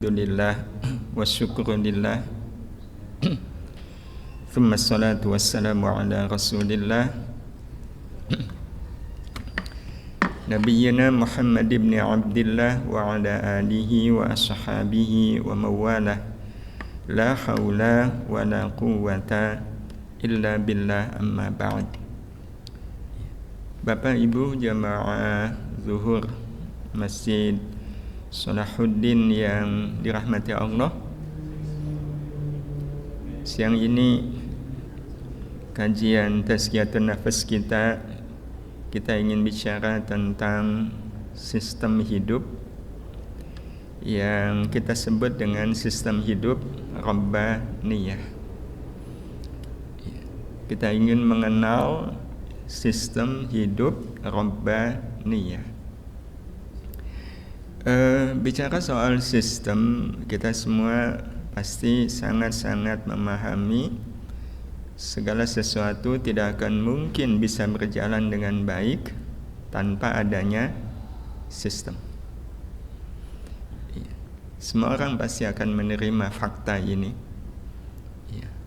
Alhamdulillah wa syukurillah thumma salatu wassalamu ala rasulillah Nabiyyina Muhammad ibn Abdillah wa ala alihi wa ashabihi wa mawalah la hawla wa la quwwata illa billah amma ba'd. Bapak Ibu jamaah zuhur Masjid Salahuddin yang dirahmati Allah, siang ini kajian tazkiyatun nafas kita ingin bicara tentang sistem hidup yang kita sebut dengan sistem hidup Rabbaniyah. Kita ingin mengenal sistem hidup Rabbaniyah. Bicara soal sistem, kita semua pasti sangat-sangat memahami segala sesuatu tidak akan mungkin bisa berjalan dengan baik tanpa adanya sistem. Semua orang pasti akan menerima fakta ini.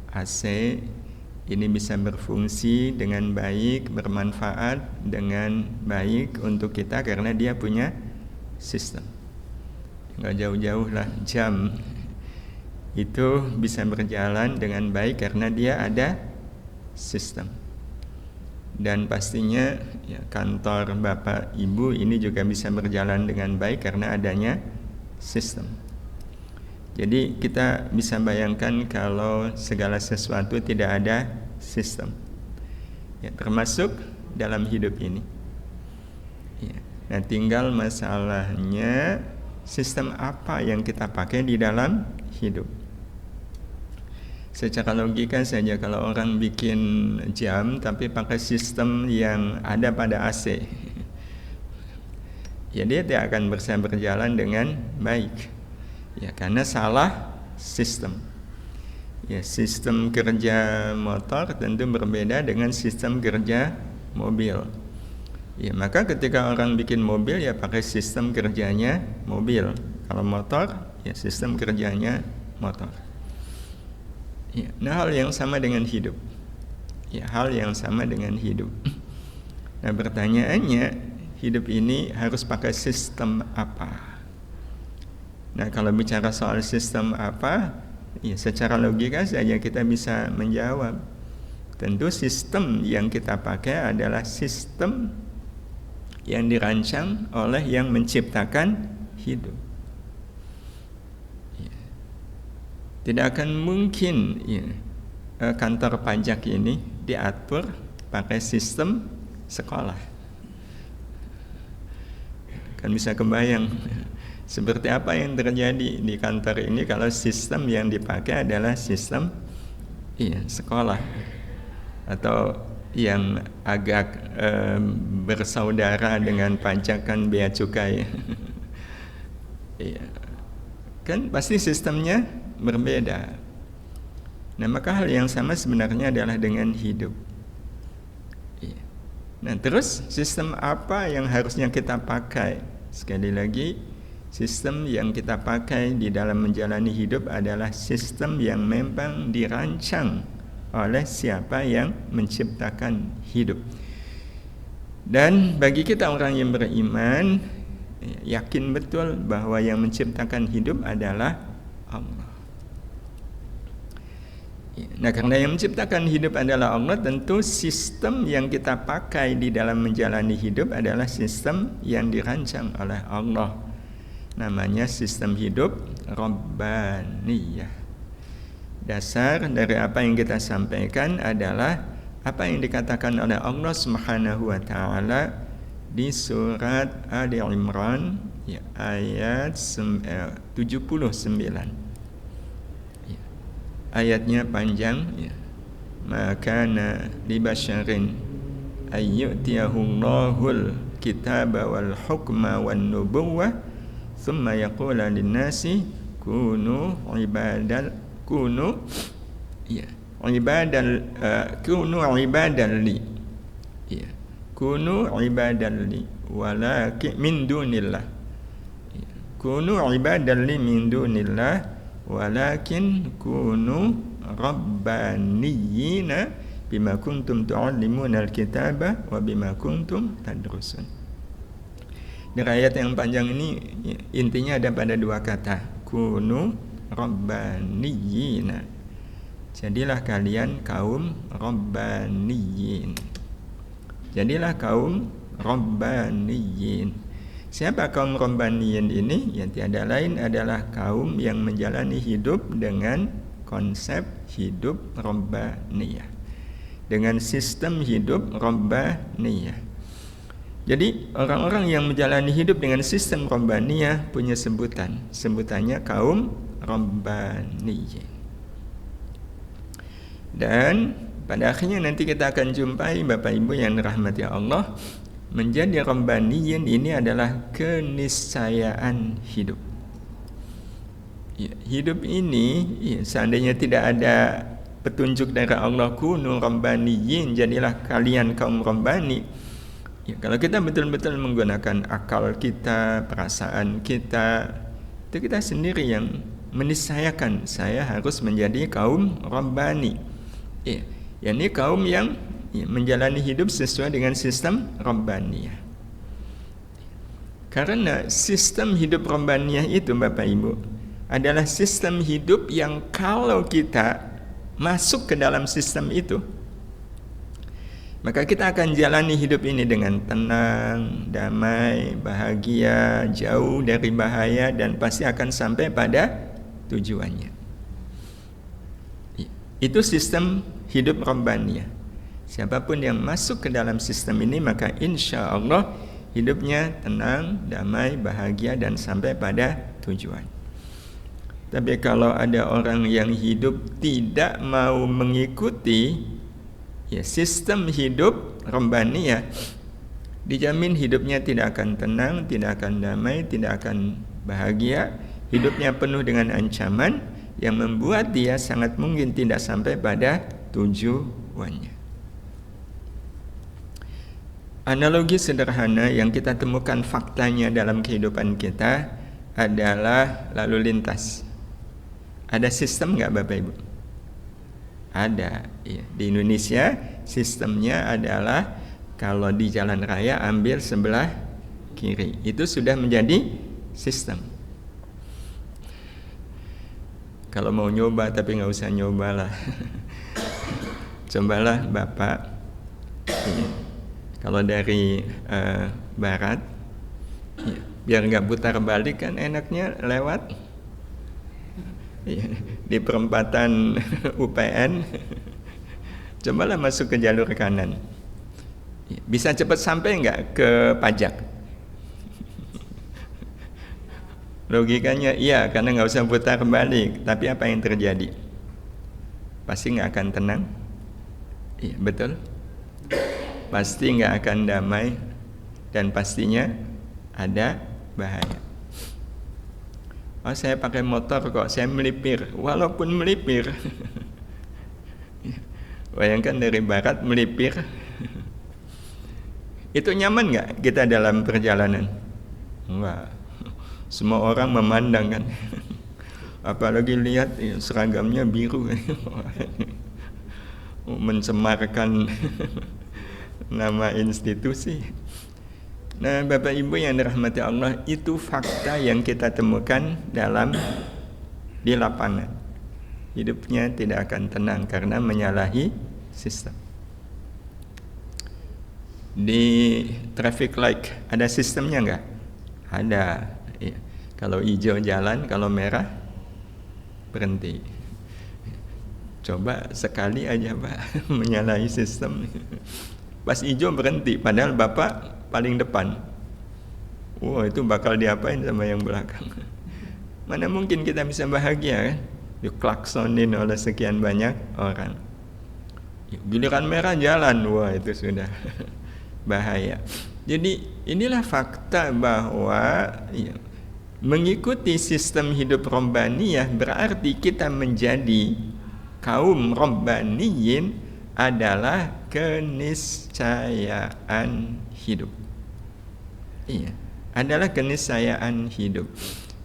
AC ini bisa berfungsi dengan baik, bermanfaat dengan baik untuk kita karena dia punya sistem. Nggak jauh-jauh lah, jam itu bisa berjalan dengan baik karena dia ada sistem. Dan pastinya kantor Bapak Ibu ini juga bisa berjalan dengan baik karena adanya sistem. Jadi kita bisa bayangkan kalau segala sesuatu tidak ada sistem, termasuk dalam hidup ini. Nah, tinggal masalahnya sistem apa yang kita pakai di dalam hidup. Secara logika saja, kalau orang bikin jam tapi pakai sistem yang ada pada AC, dia tidak akan bisa berjalan dengan baik. Karena salah sistem. Sistem kerja motor tentu berbeda dengan sistem kerja mobil. Maka ketika orang bikin mobil pakai sistem kerjanya mobil. Kalau motor sistem kerjanya motor. Nah, hal yang sama dengan hidup. Hal yang sama dengan hidup. Nah, pertanyaannya, hidup ini harus pakai sistem apa? Nah, kalau bicara soal sistem apa, secara logika saja kita bisa menjawab. Tentu sistem yang kita pakai adalah sistem yang dirancang oleh yang menciptakan hidup. Tidak akan mungkin kantor pajak ini diatur pakai sistem sekolah. Kan bisa kebayang seperti apa yang terjadi di kantor ini kalau sistem yang dipakai adalah sistem sekolah, atau yang agak bersaudara dengan pajakan bea cukai. Kan pasti sistemnya berbeda. Nah, maka hal yang sama sebenarnya adalah dengan hidup. Nah, terus sistem apa yang harusnya kita pakai? Sekali lagi, sistem yang kita pakai di dalam menjalani hidup adalah sistem yang memang dirancang oleh siapa yang menciptakan hidup. Dan bagi kita orang yang beriman, yakin betul bahwa yang menciptakan hidup adalah Allah. Nah, karena yang menciptakan hidup adalah Allah, tentu sistem yang kita pakai di dalam menjalani hidup adalah sistem yang dirancang oleh Allah. Namanya sistem hidup Rabbaniyah. Dasar dari apa yang kita sampaikan adalah apa yang dikatakan oleh Allah Subhanahu wa taala di surat Ali Imran ayat 79. Ayatnya panjang. Maka li basyarin ayyutiyahullahu kitaba wal hukma wan nubuwah thumma yaqula lin-nasi kunu ibadan li walakin min dunillah kunu ibadan li min dunillah walakin kunu rabbaniyina bima kuntum tu'allimuna al-kitaba wa bima kuntum tadrusun. Di ayat yang panjang ini intinya ada pada dua kata, kunu rabbaniyina. Jadilah kalian kaum rabbaniyin. Jadilah kaum rabbaniyin. Siapa kaum rabbaniyin ini? Ya tiada lain adalah kaum yang menjalani hidup dengan konsep hidup rabbaniyah, dengan sistem hidup rabbaniyah. Jadi orang-orang yang menjalani hidup dengan sistem rabbaniyah punya sebutannya kaum rabbaniyin. Dan pada akhirnya nanti kita akan jumpai Bapak Ibu yang dirahmati Allah, menjadi rabbaniyin ini adalah keniscayaan hidup. Ya, hidup ini seandainya tidak ada petunjuk dari Allah, kunu rabbaniyin, jadilah kalian kaum rabbani. Ya, kalau kita betul-betul menggunakan akal kita, perasaan kita, itu kita sendiri yang meniscayakan saya harus menjadi kaum rabbani. Ya, ini kaum yang menjalani hidup sesuai dengan sistem rabbaniyah. Karena sistem hidup rabbaniyah itu Bapak Ibu adalah sistem hidup yang kalau kita masuk ke dalam sistem itu, maka kita akan jalani hidup ini dengan tenang, damai, bahagia, jauh dari bahaya, dan pasti akan sampai pada tujuannya. Itu sistem hidup rabbaniyah. Siapapun yang masuk ke dalam sistem ini, maka insya Allah hidupnya tenang, damai, bahagia, dan sampai pada tujuan. Tapi kalau ada orang yang hidup tidak mau mengikuti sistem hidup rabbaniyah, dijamin hidupnya tidak akan tenang, tidak akan damai, tidak akan bahagia. Hidupnya penuh dengan ancaman yang membuat dia sangat mungkin tidak sampai pada tujuannya. Analogi sederhana yang kita temukan faktanya dalam kehidupan kita adalah lalu lintas. Ada sistem nggak Bapak Ibu? Ada. Ya. Di Indonesia sistemnya adalah kalau di jalan raya ambil sebelah kiri. Itu sudah menjadi sistem. Kalau mau nyoba, tapi nggak usah nyobalah. Cobalah Bapak. Kalau dari barat, biar nggak putar balik kan enaknya lewat di perempatan UPN. Cobalah masuk ke jalur kanan. Bisa cepat sampai nggak ke pajak? Logikanya iya, karena nggak usah putar balik. Tapi apa yang terjadi? Pasti nggak akan tenang. Iya, betul. Pasti nggak akan damai, dan pastinya ada bahaya. Oh, saya pakai motor kok, saya melipir. Walaupun melipir, bayangkan dari barat melipir, itu nyaman nggak kita dalam perjalanan? Enggak. Semua orang memandang kan. Apalagi lihat seragamnya biru, mencemarkan nama institusi. Nah, Bapak Ibu yang dirahmati Allah, itu fakta yang kita temukan di lapangan. Hidupnya tidak akan tenang karena menyalahi sistem. Di traffic light ada sistemnya enggak? Ada. Ya. Kalau hijau jalan, kalau merah berhenti. Coba sekali aja Pak menyalahi sistem. Pas hijau berhenti, padahal Bapak paling depan. Wah, itu bakal diapain sama yang belakang? Mana mungkin kita bisa bahagia kan? Diklaksonin oleh sekian banyak orang. Giliran merah jalan, wah itu sudah bahaya. Jadi inilah fakta bahwa mengikuti sistem hidup rabbaniyah berarti kita menjadi kaum rabbaniyin adalah keniscayaan hidup. Iya, adalah keniscayaan hidup.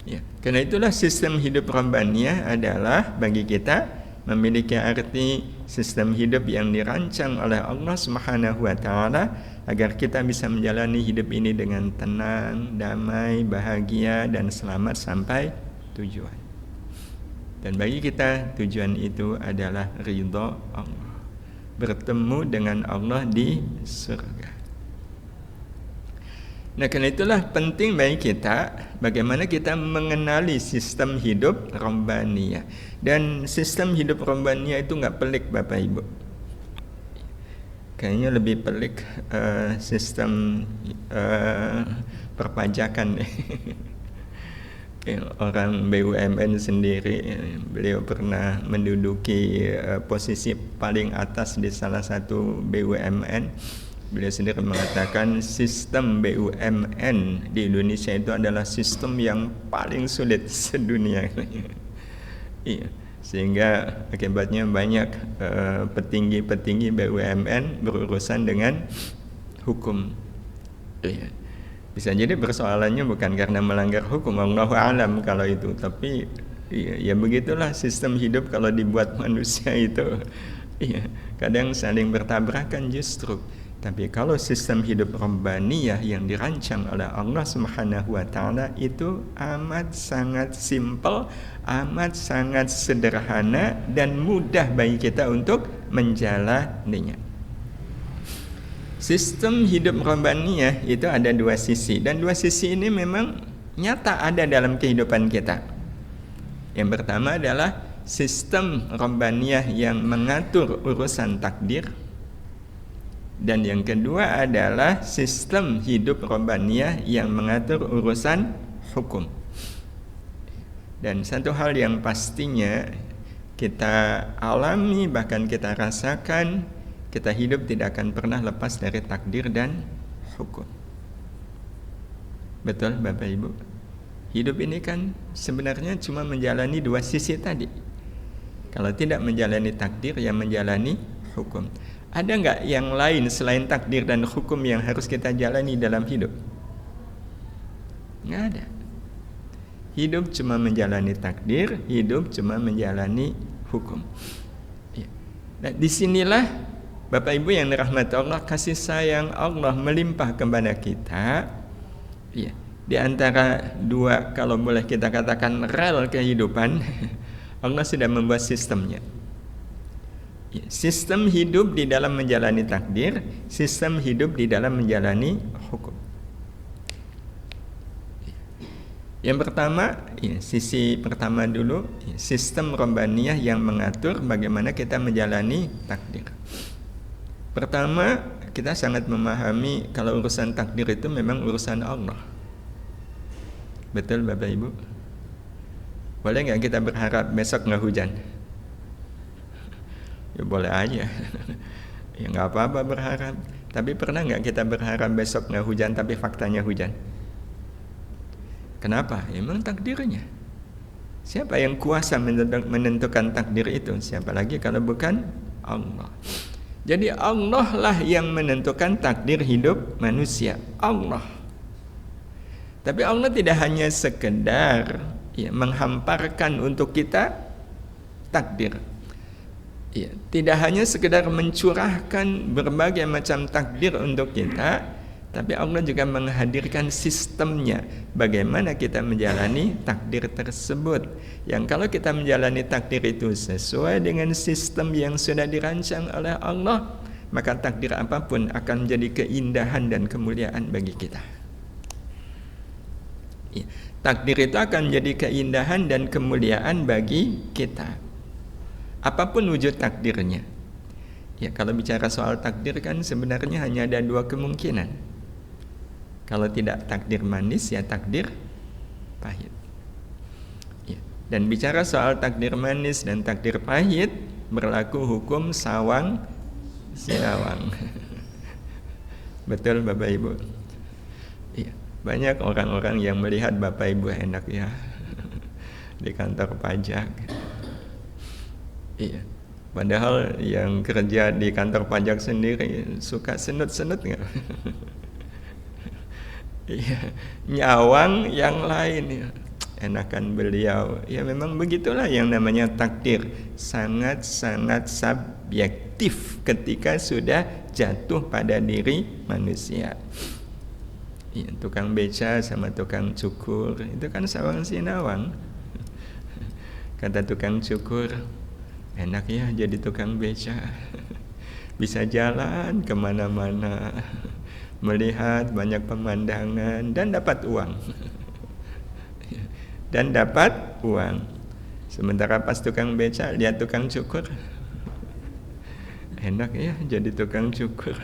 Ya, karena itulah sistem hidup Rabbaniyah adalah bagi kita memiliki arti sistem hidup yang dirancang oleh Allah Subhanahu wa taala agar kita bisa menjalani hidup ini dengan tenang, damai, bahagia dan selamat sampai tujuan. Dan bagi kita tujuan itu adalah ridha Allah. Bertemu dengan Allah di surga. Nah, karena itulah penting bagi kita bagaimana kita mengenali sistem hidup Rabbaniyah. Dan sistem hidup Rabbaniyah itu nggak pelik Bapak Ibu. Kayaknya lebih pelik sistem perpajakan deh. Orang BUMN sendiri, beliau pernah menduduki posisi paling atas di salah satu BUMN. Beliau sendiri mengatakan sistem BUMN di Indonesia itu adalah sistem yang paling sulit sedunia. Iya, sehingga akibatnya banyak petinggi-petinggi BUMN berurusan dengan hukum. Iya. Bisa jadi persoalannya bukan karena melanggar hukum, Allahu a'lam kalau itu, tapi ya begitulah sistem hidup kalau dibuat manusia itu. Iya, kadang saling bertabrakan justru. Tapi kalau sistem hidup Rabbaniyah yang dirancang oleh Allah Subhanahu wa taala itu amat sangat simpel, amat sangat sederhana dan mudah bagi kita untuk menjalaninya. Sistem hidup Rabbaniyah itu ada dua sisi, dan dua sisi ini memang nyata ada dalam kehidupan kita. Yang pertama adalah sistem Rabbaniyah yang mengatur urusan takdir. Dan yang kedua adalah sistem hidup Rabbaniyah yang mengatur urusan hukum. Dan satu hal yang pastinya kita alami, bahkan kita rasakan, kita hidup tidak akan pernah lepas dari takdir dan hukum. Betul Bapak Ibu? Hidup ini kan sebenarnya cuma menjalani dua sisi tadi. Kalau tidak menjalani takdir, ya menjalani hukum. Ada nggak yang lain selain takdir dan hukum yang harus kita jalani dalam hidup? Nggak ada. Hidup cuma menjalani takdir, hidup cuma menjalani hukum. Ya. Nah, disinilah Bapak Ibu yang dirahmati Allah, kasih sayang Allah melimpah kepada kita. Ya. Di antara dua, kalau boleh kita katakan rel kehidupan, Allah sudah membuat sistemnya. Sistem hidup di dalam menjalani takdir, sistem hidup di dalam menjalani hukum. Yang pertama, sisi pertama dulu, sistem Rabbaniyah yang mengatur bagaimana kita menjalani takdir. Pertama, kita sangat memahami kalau urusan takdir itu memang urusan Allah. Betul Bapak Ibu? Boleh nggak kita berharap besok nggak hujan? Ya boleh aja. Ya nggak apa-apa berharap. Tapi pernah nggak kita berharap besok nggak hujan tapi faktanya hujan? Kenapa? Emang takdirnya. Siapa yang kuasa menentukan takdir itu? Siapa lagi kalau bukan Allah? Jadi Allah lah yang menentukan takdir hidup manusia. Allah. Tapi Allah tidak hanya sekedar menghamparkan untuk kita takdir. Ya, tidak hanya sekedar mencurahkan berbagai macam takdir untuk kita, tapi Allah juga menghadirkan sistemnya bagaimana kita menjalani takdir tersebut. Yang kalau kita menjalani takdir itu sesuai dengan sistem yang sudah dirancang oleh Allah, maka takdir apapun akan menjadi keindahan dan kemuliaan bagi kita. Ya, takdir itu akan menjadi keindahan dan kemuliaan bagi kita. Apapun wujud takdirnya. Ya, kalau bicara soal takdir kan sebenarnya hanya ada dua kemungkinan. Kalau tidak takdir manis, ya takdir pahit. Ya. Dan bicara soal takdir manis dan takdir pahit, berlaku hukum sawang sinawang. Betul Bapak Ibu? Ya. Banyak orang-orang yang melihat Bapak Ibu enak ya di kantor pajak. Iya. Padahal yang kerja di kantor pajak sendiri suka senut-senut nggak? Iya. Nyawang yang lain ya. enakan beliau. Ya memang begitulah yang namanya takdir. Sangat-sangat subjektif ketika sudah jatuh pada diri manusia. Ya, tukang beca sama tukang cukur itu kan sawang sinawang. Kata tukang cukur, enak ya jadi tukang beca. Bisa jalan kemana-mana, melihat banyak pemandangan dan dapat uang. Dan dapat uang. Sementara pas tukang beca lihat tukang cukur, enak ya jadi tukang cukur.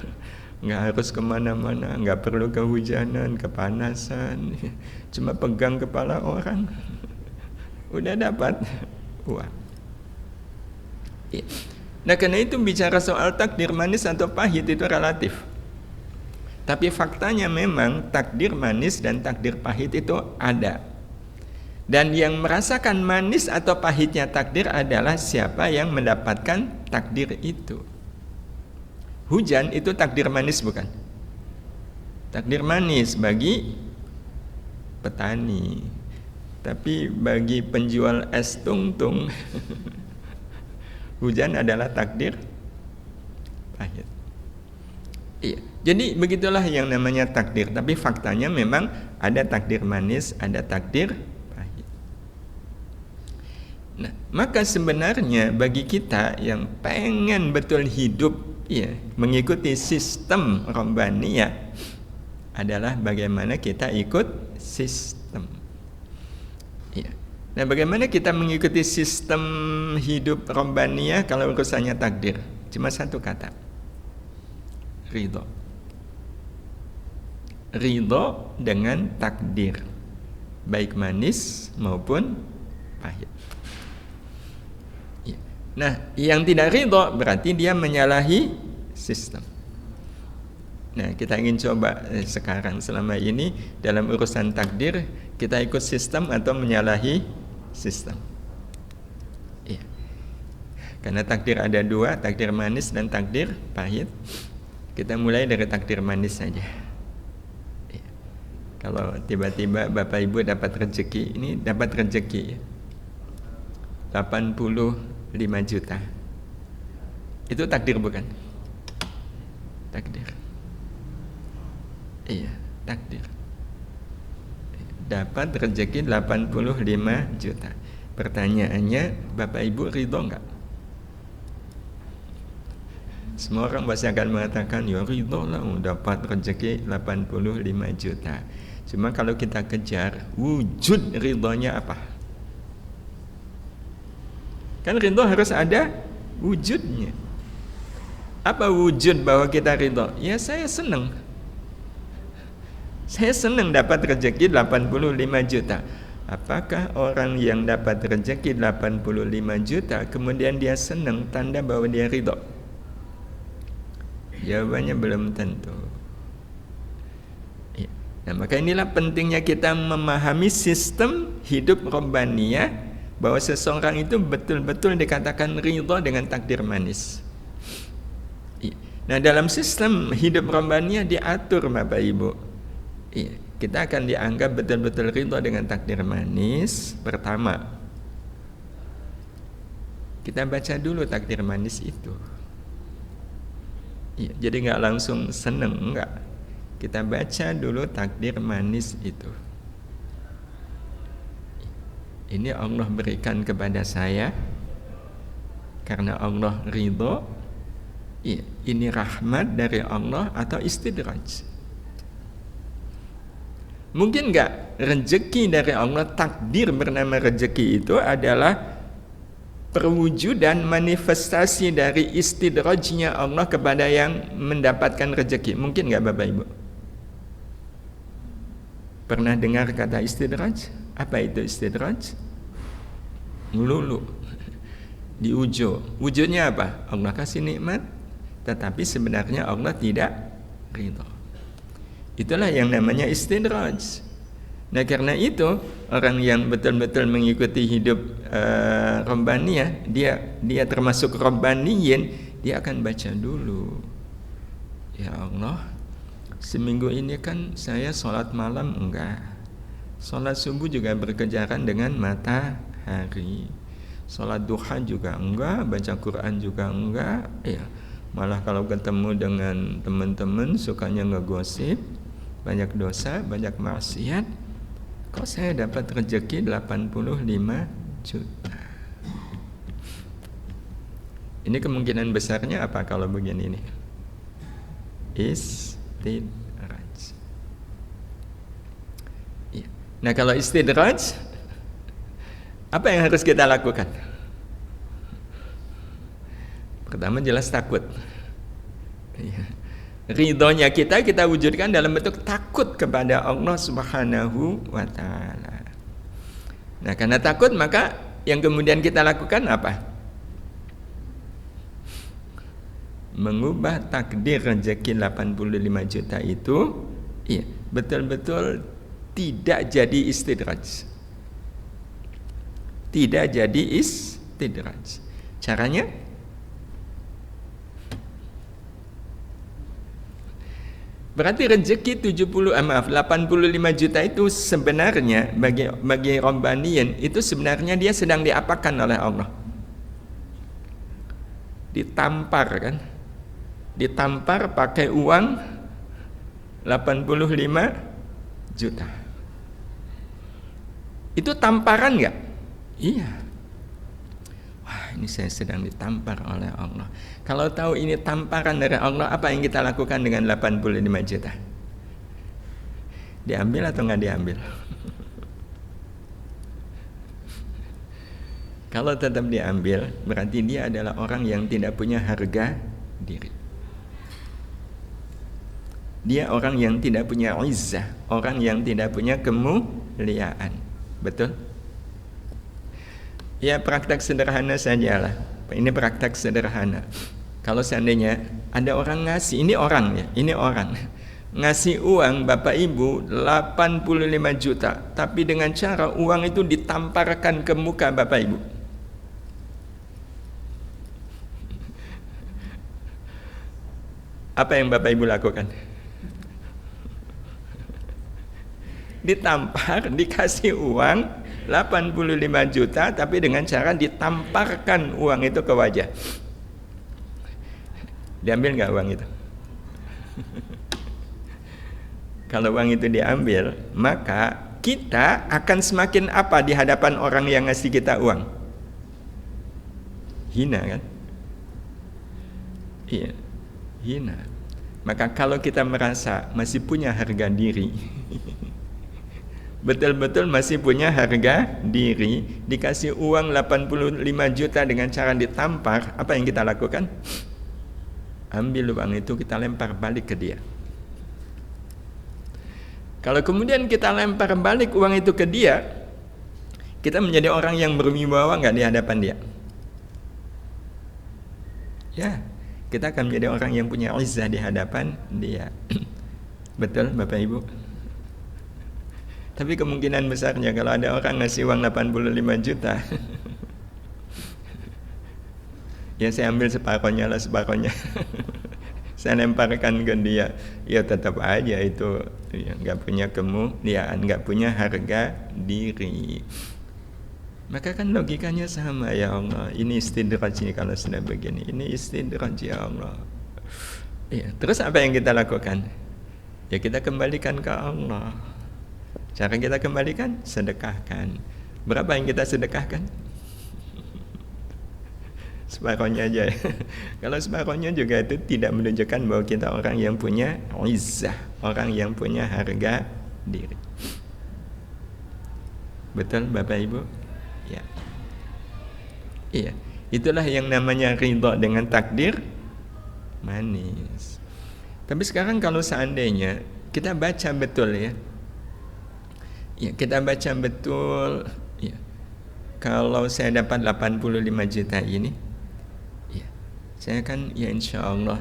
Nggak harus kemana-mana, nggak perlu kehujanan, kepanasan, cuma pegang kepala orang, udah dapat uang. Nah karena itu bicara soal takdir manis atau pahit itu relatif. Tapi faktanya memang takdir manis dan takdir pahit itu ada. Dan yang merasakan manis atau pahitnya takdir adalah siapa yang mendapatkan takdir itu. Hujan itu takdir manis bukan? Takdir manis bagi petani. Tapi bagi penjual es tungtung hujan adalah takdir pahit. Iya. Jadi begitulah yang namanya takdir. Tapi faktanya memang ada takdir manis, ada takdir pahit. Nah, maka sebenarnya bagi kita yang pengen betul hidup mengikuti sistem Rabbaniyah adalah bagaimana kita ikut sistem. Nah, bagaimana kita mengikuti sistem hidup Rabbaniyah kalau urusannya takdir? Cuma satu kata. Ridho. Ridho dengan takdir, baik manis maupun pahit. Nah, yang tidak ridho berarti dia menyalahi sistem. Nah, kita ingin coba sekarang selama ini dalam urusan takdir kita ikut sistem atau menyalahi sistem. Iya. Karena takdir ada dua, takdir manis dan takdir pahit. Kita mulai dari takdir manis saja. Iya. Kalau tiba-tiba Bapak Ibu dapat rezeki, ini dapat rezeki 85 juta. Itu takdir bukan? Takdir. Iya, takdir. Dapat rezeki 85 juta. Pertanyaannya, Bapak Ibu ridho enggak? Semua orang pasti akan mengatakan, ya ridho lah dapat rezeki 85 juta. Cuma kalau kita kejar, wujud ridhonya apa? Kan ridho harus ada wujudnya. Apa wujud bahwa kita ridho? Ya saya senang. Saya senang dapat rezeki 85 juta. Apakah orang yang dapat rezeki 85 juta kemudian dia senang, tanda bahwa dia ridho? Jawabannya belum tentu. Ya. Nah, maka inilah pentingnya kita memahami sistem hidup Rabbaniyah, bahwa seseorang itu betul-betul dikatakan ridho dengan takdir manis. Nah, dalam sistem hidup Rabbaniyah diatur Bapak Ibu. Kita akan dianggap betul-betul ridho dengan takdir manis. Pertama, kita baca dulu takdir manis itu. Jadi nggak langsung seneng, enggak. Kita baca dulu takdir manis itu. Ini Allah berikan kepada saya karena Allah ridho. Ini rahmat dari Allah atau istidraj? Mungkin enggak rezeki dari Allah, takdir bernama rezeki itu adalah perwujudan manifestasi dari istidrajnya Allah kepada yang mendapatkan rezeki. Mungkin enggak Bapak Ibu? Pernah dengar kata istidraj? Apa itu istidraj? Ngelulu, diujo. Wujudnya apa? Allah kasih nikmat, tetapi sebenarnya Allah tidak ridho. Itulah yang namanya istidraj. Nah karena itu orang yang betul-betul mengikuti hidup Rabbaniyah, dia termasuk Rabbaniyin, dia akan baca dulu. Ya Allah, seminggu ini kan saya sholat malam enggak, Sholat subuh juga berkejaran dengan matahari. Sholat duha juga enggak, baca Quran juga enggak, ya. Malah kalau ketemu dengan teman-teman sukanya ngegosip, banyak dosa, banyak maksiat. Kok saya dapat rezeki 85 juta? Ini kemungkinan besarnya apa kalau begini nih? Istidraj. Ya. Nah kalau istidraj, apa yang harus kita lakukan? Pertama jelas takut. Ya. Ridhonya kita wujudkan dalam bentuk takut kepada Allah Subhanahu wa ta'ala. Nah karena takut maka yang kemudian kita lakukan apa? Mengubah takdir rezeki 85 juta itu, iya, betul-betul tidak jadi istidraj. Tidak jadi istidraj. Caranya berarti rezeki 85 juta itu sebenarnya bagi Rabbaniyin itu sebenarnya dia sedang diapakan oleh Allah? Ditampar kan? Ditampar pakai uang 85 juta. Itu tamparan enggak? Iya. Wah, ini saya sedang ditampar oleh Allah. Kalau tahu ini tamparan dari Allah, apa yang kita lakukan dengan 85 juta? Diambil atau nggak diambil? Kalau tetap diambil, berarti dia adalah orang yang tidak punya harga diri. Dia orang yang tidak punya izzah, orang yang tidak punya kemuliaan. Betul? Ya praktek sederhana sajalah. Ini praktek sederhana. Kalau seandainya ada orang ngasih, ini orang ya, ini orang ngasih uang Bapak Ibu 85 juta, tapi dengan cara uang itu ditamparkan ke muka Bapak Ibu. Apa yang Bapak Ibu lakukan? Ditampar, dikasih uang 85 juta, tapi dengan cara ditamparkan uang itu ke wajah. Diambil nggak uang itu? Kalau uang itu diambil, maka kita akan semakin apa di hadapan orang yang ngasih kita uang? Hina kan? Iya, hina. Maka kalau kita merasa masih punya harga diri, betul-betul masih punya harga diri, dikasih uang 85 juta dengan cara ditampar, apa yang kita lakukan? Ambil uang itu, kita lempar balik ke dia. Kalau kemudian kita lempar balik uang itu ke dia, kita menjadi orang yang berwibawa nggak di hadapan dia? Ya, kita akan menjadi orang yang punya izzah di hadapan dia. Betul Bapak Ibu? Tapi kemungkinan besarnya kalau ada orang ngasih uang 85 juta, ya saya ambil separohnya lah, separohnya. Saya lemparkan ke dia, ya tetap aja itu ya, nggak punya kemuliaan, nggak punya harga diri. Maka kan logikanya sama, ya Allah, ini istidraj kalau sudah begini, ini istidraj ya Allah. Ya, terus apa yang kita lakukan? Ya kita kembalikan ke Allah. Cara kita kembalikan, sedekahkan. Berapa yang kita sedekahkan? Separohnya aja. Kalau separohnya juga itu tidak menunjukkan bahwa kita orang yang punya izzah, orang yang punya harga diri. Betul Bapak Ibu? Ya. Iya, itulah yang namanya ridho dengan takdir manis. Tapi sekarang kalau seandainya kita baca betul ya. Ya, kita baca betul ya. Kalau saya dapat 85 juta ini, ya, saya kan ya insya Allah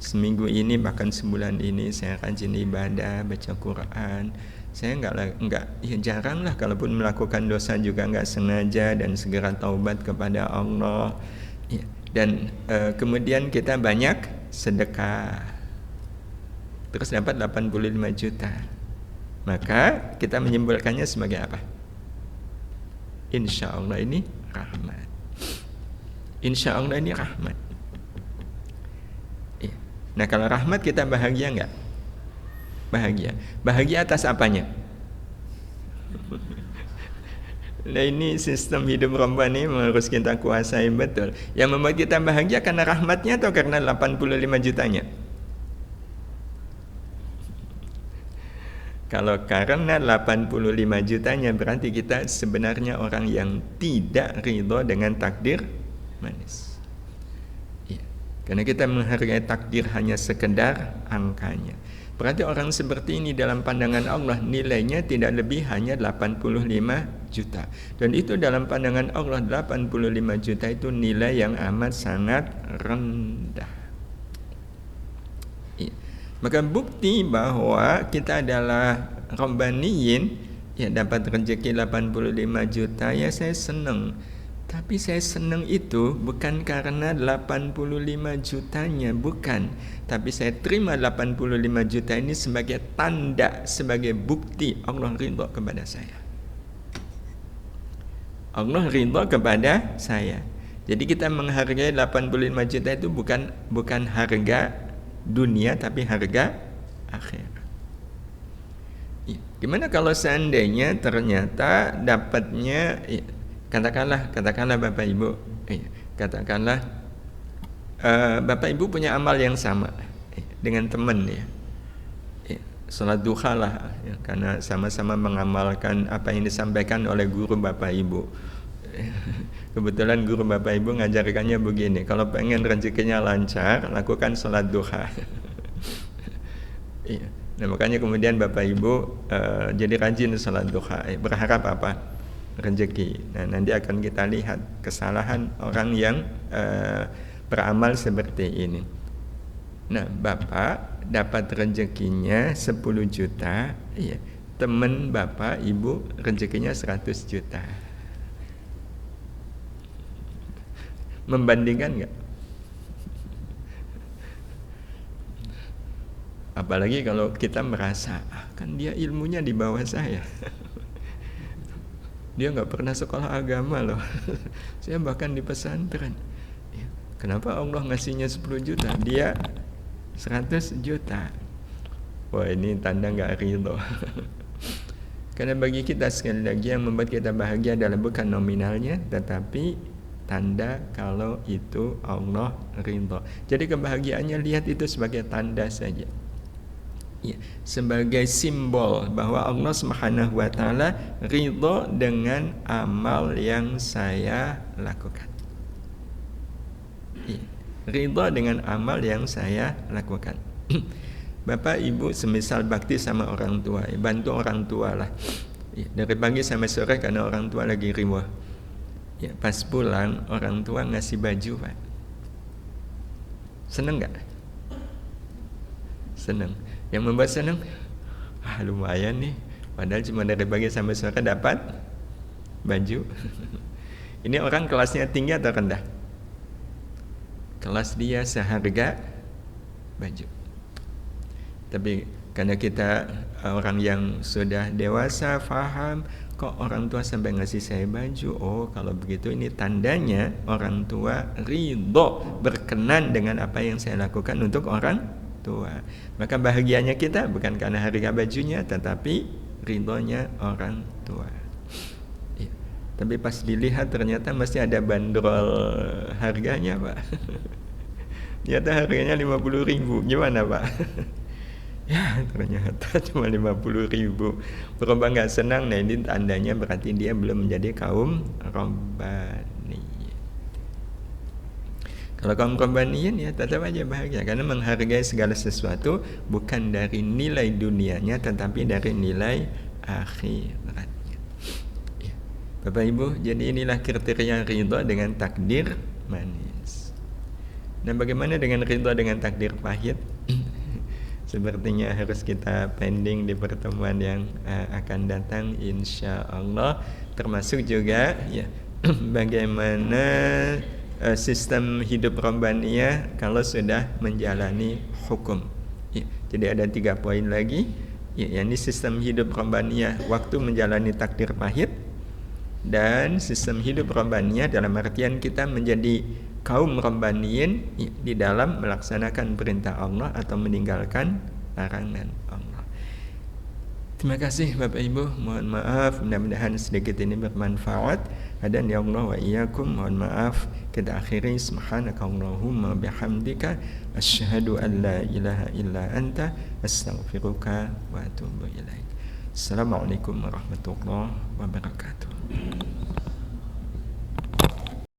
seminggu ini bahkan sebulan ini saya rajin ibadah, baca Quran. Saya enggak ya jarang lah, kalaupun melakukan dosa juga enggak sengaja dan segera taubat kepada Allah. Ya, dan kemudian kita banyak sedekah. Terus dapat 85 juta. Maka kita menyimpulkannya sebagai apa? Insya Allah ini rahmat. Insya Allah ini rahmat. Nah kalau rahmat kita bahagia nggak? Bahagia. Bahagia atas apanya? Nah ini sistem hidup rombani harus kita kuasai betul. Yang membuat kita bahagia karena rahmatnya atau karena 85 jutanya? Kalau karena 85 jutanya berarti kita sebenarnya orang yang tidak ridho dengan takdir manis. Karena kita menghargai takdir hanya sekedar angkanya. Berarti orang seperti ini dalam pandangan Allah nilainya tidak lebih hanya 85 juta. Dan itu dalam pandangan Allah 85 juta itu nilai yang amat sangat rendah. Maka bukti bahwa kita adalah robbaniyin, ya dapat rezeki 85 juta, ya saya senang. Tapi saya senang itu bukan karena 85 jutanya, bukan. Tapi saya terima 85 juta ini sebagai tanda, sebagai bukti Allah ridho kepada saya. Allah ridho kepada saya. Jadi kita menghargai 85 juta itu bukan harga dunia, tapi harga akhirat. Gimana kalau seandainya ternyata dapatnya, katakanlah Bapak Ibu, katakanlah Bapak Ibu punya amal yang sama dengan teman ya, salat duha lah ya, karena sama-sama mengamalkan apa yang disampaikan oleh guru Bapak Ibu. Kebetulan guru Bapak Ibu ngajarkannya begini, kalau pengen rezekinya lancar lakukan salat duha. Nah makanya kemudian Bapak Ibu jadi rajin salat duha. Berharap apa? Rezeki. Nah nanti akan kita lihat kesalahan orang yang beramal seperti ini. Nah Bapak dapat rezekinya 10 juta, ya. Teman Bapak Ibu rezekinya 100 juta. Membandingkan nggak? Apalagi kalau kita merasa kan dia ilmunya di bawah saya. Dia nggak pernah sekolah agama loh. Saya bahkan di pesantren. Kenapa Allah ngasihnya 10 juta? Dia 100 juta. Wah ini tanda nggak ridho. Karena bagi kita sekali lagi yang membuat kita bahagia adalah bukan nominalnya, tetapi tanda kalau itu Allah ridho. Jadi kebahagiaannya lihat itu sebagai tanda saja. Ya, sebagai simbol bahwa Allah Subhanahu wa taala ridho dengan amal yang saya lakukan. Ya, ridho dengan amal yang saya lakukan. Bapak Ibu semisal bakti sama orang tua, bantu orang tua lah. Ya, dari pagi sampai sore karena orang tua lagi riwah. Ya, pas pulang orang tua ngasih baju, Pak. Seneng nggak? Seneng. Yang membuat senang, lumayan nih, padahal cuma dari pagi sampai sore dapat baju. Ini orang kelasnya tinggi atau rendah? Kelas dia seharga baju. Tapi karena kita orang yang sudah dewasa, faham, kok orang tua sampai ngasih saya baju? Oh, kalau begitu ini tandanya orang tua ridho, berkenan dengan apa yang saya lakukan untuk orang tua. Maka bahagianya kita bukan karena harga bajunya, tetapi ridhonya orang tua. Ya. Tapi pas dilihat ternyata masih ada bandrol harganya, Pak. Ternyata harganya 50.000. Gimana, Pak? Ya ternyata cuma 50.000. Berubah nggak senang. Nah ini tandanya berarti dia belum menjadi kaum robbani. Kalau kaum robbaniyin ya tetap aja bahagia karena menghargai segala sesuatu bukan dari nilai dunianya tetapi dari nilai akhiratnya. Ya. Bapak Ibu, jadi inilah kriteria ridho dengan takdir manis. Nah, bagaimana dengan ridho dengan takdir pahit? Sepertinya harus kita pending di pertemuan yang akan datang insya Allah. Termasuk juga ya bagaimana sistem hidup robbaniyah kalau sudah menjalani hukum. Ya, jadi ada 3 poin lagi. Ya, ini sistem hidup Rabbaniyah waktu menjalani takdir pahit, dan sistem hidup Rabbaniyah dalam artian kita menjadi kaum Rabbaniyin di dalam melaksanakan perintah Allah atau meninggalkan larangan Allah. Terima kasih Bapak Ibu, mohon maaf, mudah-mudahan sedikit ini bermanfaat. Hadan ya Allah wa iyyakum, mohon maaf. Kita akhiri, subhanakallahumma bihamdika asyhadu an la ilaha illa anta astaghfiruka wa atubu ilaik. Assalamualaikum warahmatullahi wabarakatuh.